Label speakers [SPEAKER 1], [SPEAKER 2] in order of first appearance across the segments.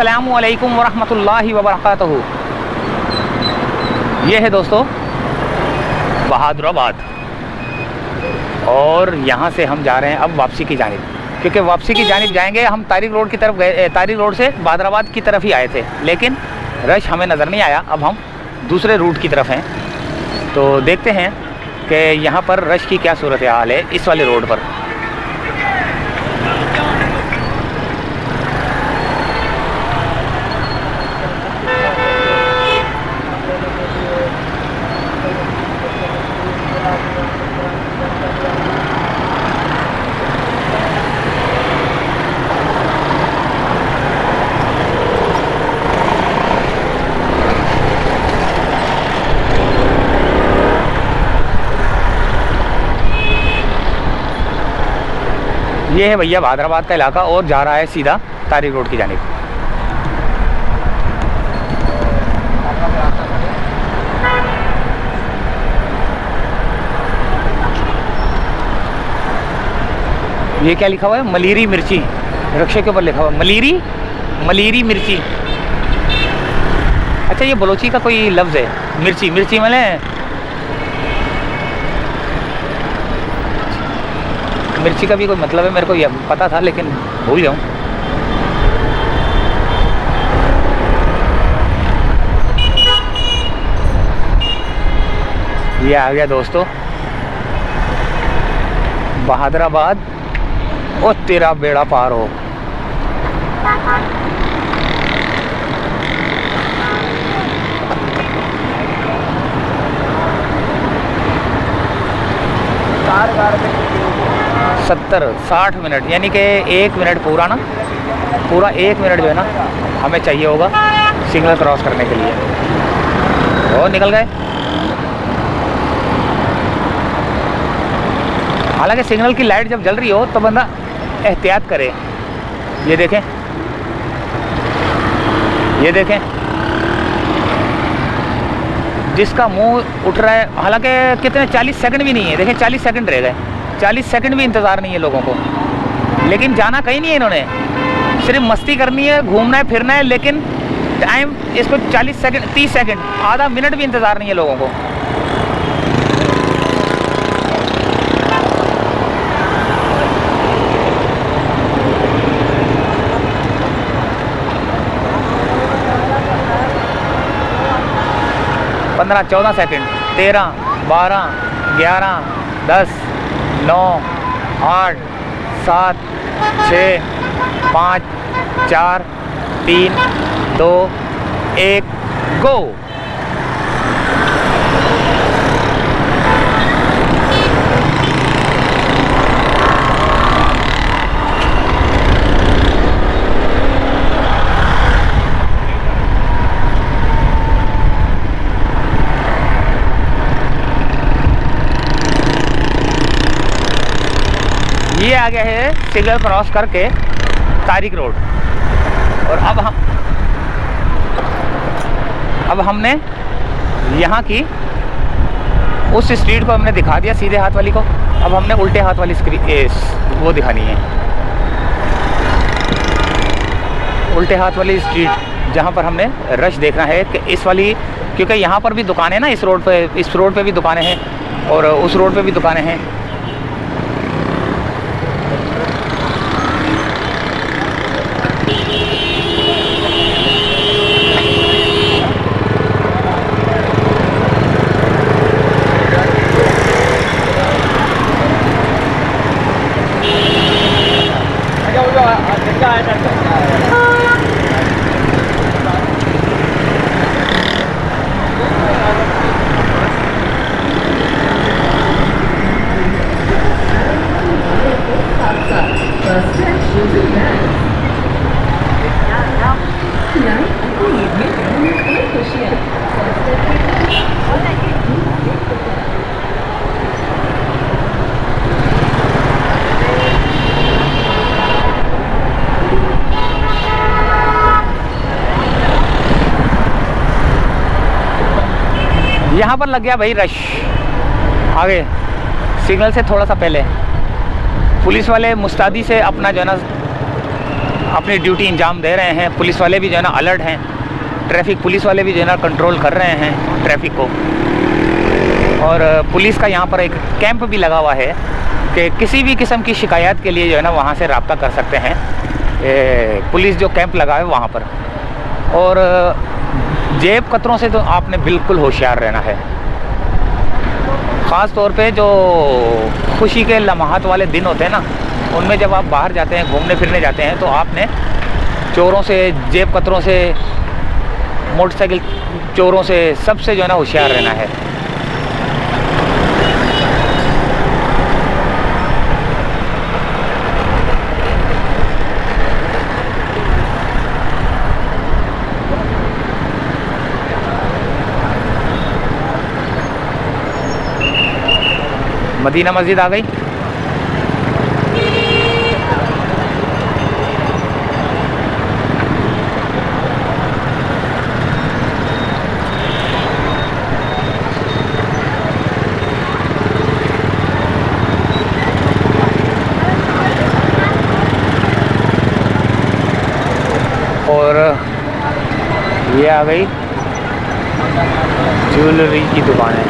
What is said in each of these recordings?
[SPEAKER 1] अस्सलामु अलैकुम वरहमतुल्लाहि वबरकातुहू। ये है दोस्तों बहादुराबाद और यहाँ से हम जा रहे हैं अब वापसी की जानिब, क्योंकि वापसी की जानिब जाएंगे हम तारिक रोड की तरफ गए। तारिक रोड से बहादुराबाद की तरफ ही आए थे, लेकिन रश हमें नज़र नहीं आया। अब हम दूसरे रूट की तरफ हैं, तो देखते हैं कि यहाँ पर रश की क्या सूरत हाल है इस वाले रोड पर। ये है भैया बहादुराबाद का इलाका और जा रहा है सीधा तारिक रोड की जानिब। ये क्या लिखा हुआ है? मलीरी मिर्ची। रिक्शे के ऊपर लिखा हुआ है मलीरी मिर्ची। अच्छा, ये बलोची का कोई लफ्ज़ है। मिर्ची मतलब मिर्ची का भी कोई मतलब है, मेरे को ये पता था लेकिन भूल जाऊँ। ये आ गया दोस्तों बहादुराबाद। ओ तेरा बेड़ा पार हो। सत्तर 60 मिनट, यानी कि 1 मिनट पूरा 1 मिनट जो है ना हमें चाहिए होगा सिग्नल क्रॉस करने के लिए। और निकल गए। हालांकि सिग्नल की लाइट जब जल रही हो तो बंदा एहतियात करे। ये देखें जिसका मुंह उठ रहा है। हालांकि कितने 40 सेकंड भी नहीं है, देखें 40 सेकंड रह गए। 40 सेकंड भी इंतज़ार नहीं है लोगों को, लेकिन जाना कहीं नहीं है। इन्होंने सिर्फ मस्ती करनी है, घूमना है, फिरना है, लेकिन टाइम इसको 40 सेकंड 30 सेकंड आधा मिनट भी इंतज़ार नहीं है लोगों को। पंद्रह 14 सेकंड 13 12 11 10 9 8 7 6 5 4 3 2 1 गो। ये आ गया है सिग्नल क्रॉस करके तारिक रोड। और अब हमने यहाँ की उस स्ट्रीट को हमने दिखा दिया, सीधे हाथ वाली को। अब हमने उल्टे हाथ वाली वो दिखानी है, उल्टे हाथ वाली स्ट्रीट, जहाँ पर हमने रश देखना है कि इस वाली, क्योंकि यहाँ पर भी दुकानें ना, इस रोड पे भी दुकानें हैं और उस रोड पे भी दुकानें हैं। यहाँ पर लग गया भाई रश। आगे सिग्नल से थोड़ा सा पहले पुलिस वाले मुस्तादी से अपना जो है ना अपनी ड्यूटी अंजाम दे रहे हैं। पुलिस वाले भी जो है ना अलर्ट हैं, ट्रैफिक पुलिस वाले भी जो है ना कंट्रोल कर रहे हैं ट्रैफिक को। और पुलिस का यहाँ पर एक कैंप भी लगा हुआ है कि किसी भी किस्म की शिकायत के लिए जो है ना वहाँ से रब्ता कर सकते हैं। पुलिस जो कैंप लगा है वहाँ पर। और जेब कतरों से तो आपने बिल्कुल होशियार रहना है। ख़ास तौर पे जो खुशी के लम्हात वाले दिन होते हैं ना, उनमें जब आप बाहर जाते हैं, घूमने फिरने जाते हैं, तो आपने चोरों से, जेब कतरों से, मोटरसाइकिल चोरों से, सबसे जो है ना होशियार रहना है। मदीना मस्जिद आ गई। और ये आ गई ज्वेलरी की दुकान है।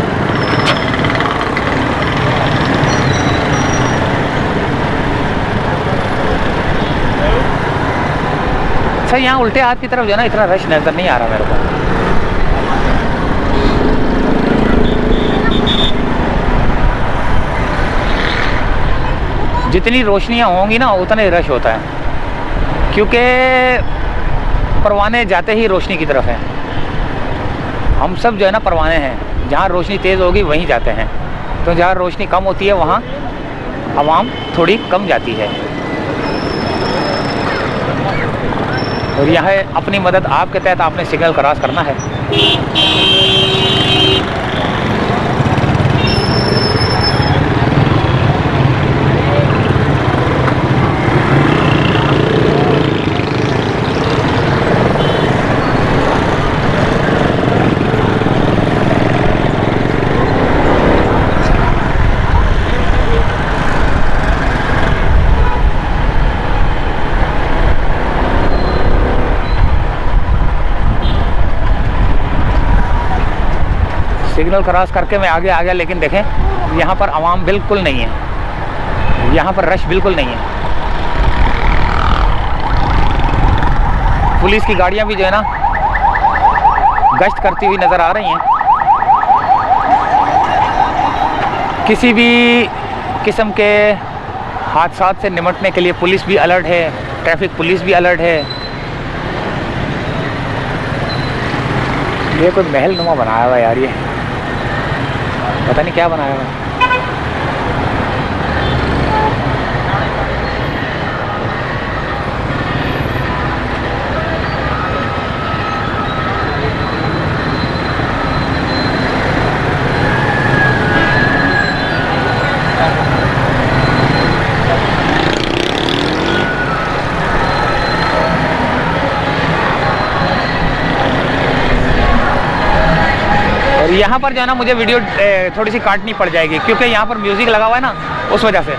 [SPEAKER 1] अच्छा, यहाँ उल्टे हाथ की तरफ जो है ना इतना रश नज़र नहीं आ रहा मेरे को। जितनी रोशनियाँ होंगी ना उतना ही रश होता है, क्योंकि परवाने जाते ही रोशनी की तरफ हैं। हम सब जो है ना परवाने हैं, जहाँ रोशनी तेज़ होगी वहीं जाते हैं। तो जहाँ रोशनी कम होती है वहाँ आवाम थोड़ी कम जाती है। और यह है अपनी मदद आपके तहत आपने सिग्नल क्रॉस करना है। सिग्नल क्रॉस करके मैं आगे आ गया, लेकिन देखें यहाँ पर आवाम बिल्कुल नहीं है, यहाँ पर रश बिल्कुल नहीं है। पुलिस की गाड़ियाँ भी जो है ना गश्त करती हुई नज़र आ रही हैं। किसी भी किस्म के हादसा से निपटने के लिए पुलिस भी अलर्ट है, ट्रैफिक पुलिस भी अलर्ट है। ये कोई महल नुमा बनाया हुआ है यार, ये पता नहीं क्या बनाया हुआ है। यहाँ पर जो है ना मुझे वीडियो थोड़ी सी काटनी पड़ जाएगी, क्योंकि यहाँ पर म्यूज़िक लगा हुआ है ना, उस वजह से।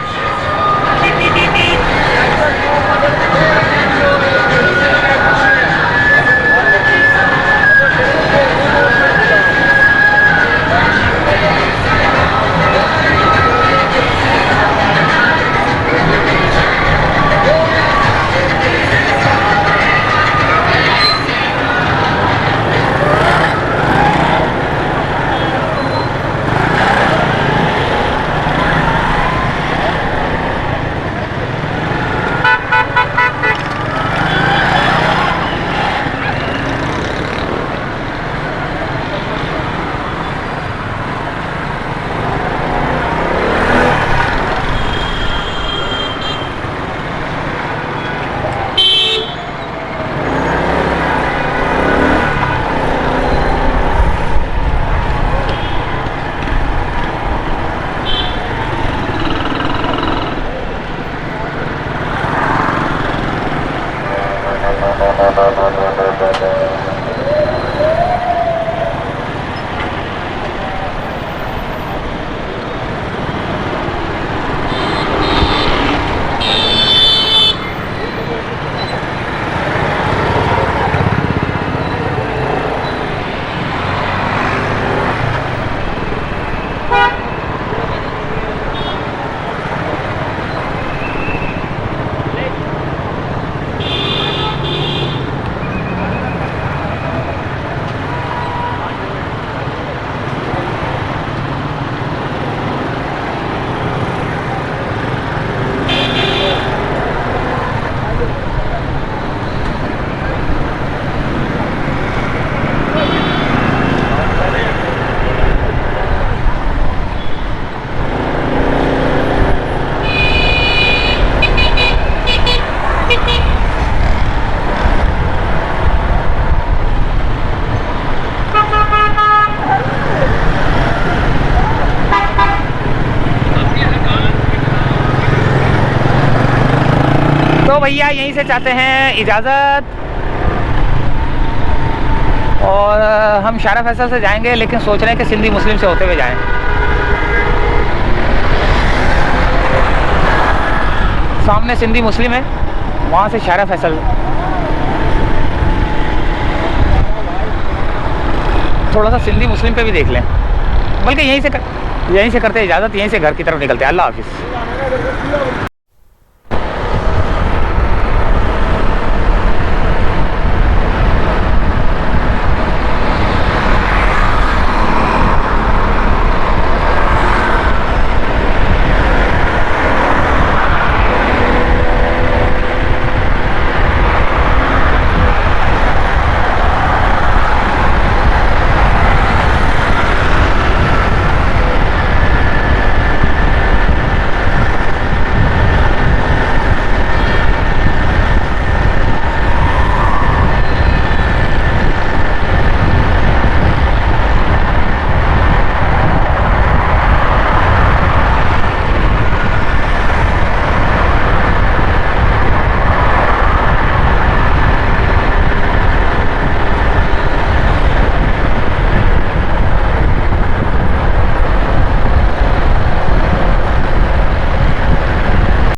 [SPEAKER 1] भैया यहीं से चाहते हैं इजाज़त, और हम शारा फैसल से जाएंगे, लेकिन सोच रहे हैं कि सिंधी मुस्लिम से होते हुए जाएं। सामने सिंधी मुस्लिम है, वहाँ से शारा फैसल। थोड़ा सा सिंधी मुस्लिम पे भी देख लें, बल्कि यहीं से करते इजाज़त, यहीं से घर की तरफ निकलते हैं। अल्लाह हाफिज़।